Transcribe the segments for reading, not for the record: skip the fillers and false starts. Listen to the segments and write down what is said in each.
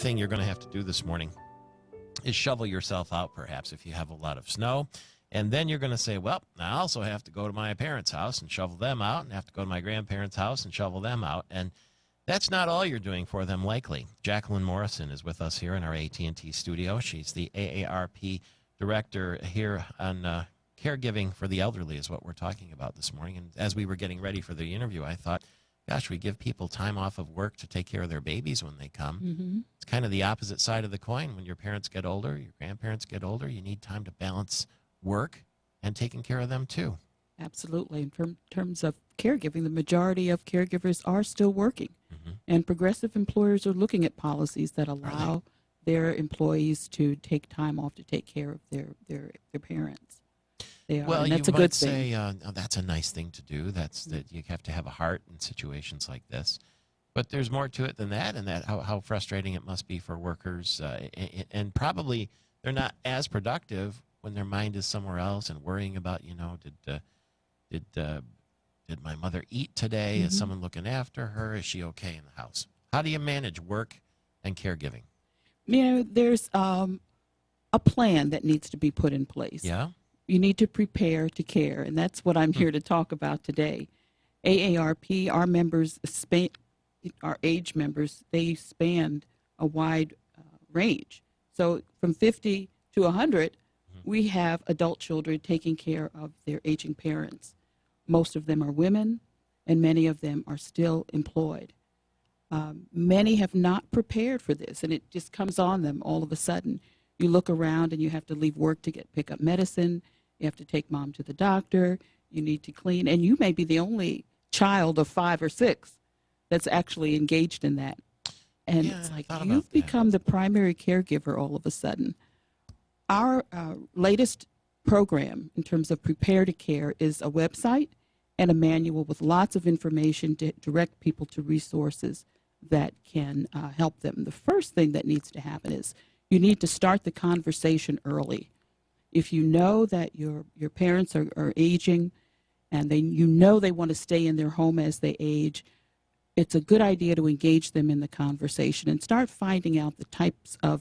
thing you're going to have to do this morning is shovel yourself out, perhaps, if you have a lot of snow. And then you're going to say, well, I also have to go to my parents' house and shovel them out, and have to go to my grandparents' house and shovel them out. And that's not all you're doing for them, likely. Jacqueline Morrison is with us here in our AT&T studio. She's the AARP director here on caregiving for the elderly is what we're talking about this morning. And as we were getting ready for the interview, I thought, gosh, we give people time off of work to take care of their babies when they come. Mm-hmm. It's kind of the opposite side of the coin. When your parents get older, your grandparents get older, you need time to balance work and taking care of them too. Absolutely. In terms of caregiving, the majority of caregivers are still working. Mm-hmm. And progressive employers are looking at policies that allow their employees to take time off to take care of their parents. They are, well, and that's you a might good say thing. that's a nice thing to do. That's that you have to have a heart in situations like this. But there's more to it than that, and that how frustrating it must be for workers, and probably they're not as productive when their mind is somewhere else and worrying about, did my mother eat today? Mm-hmm. Is someone looking after her? Is she okay in the house? How do you manage work and caregiving? There's a plan that needs to be put in place. Yeah. You need to prepare to care, and that's what I'm here to talk about today. AARP, our members, our age members, they span a wide range. So from 50 to 100, we have adult children taking care of their aging parents. Most of them are women, and many of them are still employed. Many have not prepared for this, and it just comes on them all of a sudden. You look around and you have to leave work to pick up medicine. You have to take mom to the doctor. You need to clean. And you may be the only child of 5 or 6 that's actually engaged in that. And it's like you've become the primary caregiver all of a sudden. Our latest program in terms of Prepare to Care is a website and a manual with lots of information to direct people to resources that can help them. The first thing that needs to happen is you need to start the conversation early. If you know that your parents are aging and they want to stay in their home as they age, it's a good idea to engage them in the conversation and start finding out the types of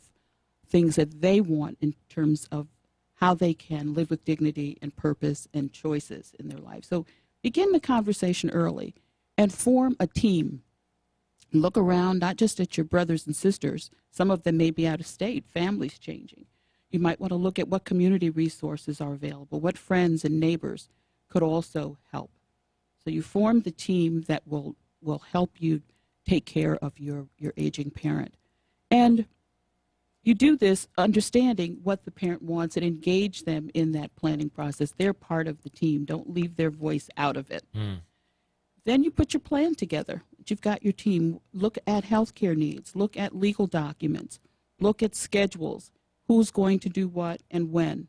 things that they want in terms of how they can live with dignity and purpose and choices in their life. So begin the conversation early and form a team. Look around, not just at your brothers and sisters. Some of them may be out of state, families changing. You might want to look at what community resources are available, what friends and neighbors could also help. So you form the team that will help you take care of your aging parent. And you do this understanding what the parent wants and engage them in that planning process. They're part of the team. Don't leave their voice out of it. Then you put your plan together. You've got your team. Look at healthcare needs. Look at legal documents. Look at schedules. Who's going to do what and when.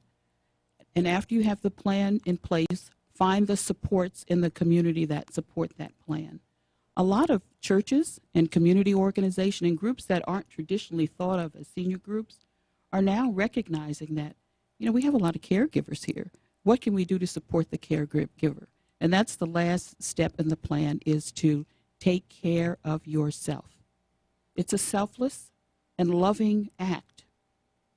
And after you have the plan in place, find the supports in the community that support that plan. A lot of churches and community organizations and groups that aren't traditionally thought of as senior groups are now recognizing that, we have a lot of caregivers here. What can we do to support the caregiver? And that's the last step in the plan, is to take care of yourself. It's a selfless and loving act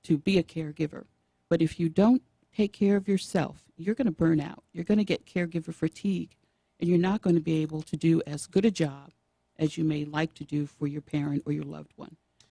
to be a caregiver. But if you don't take care of yourself, you're going to burn out. You're going to get caregiver fatigue, and you're not going to be able to do as good a job as you may like to do for your parent or your loved one.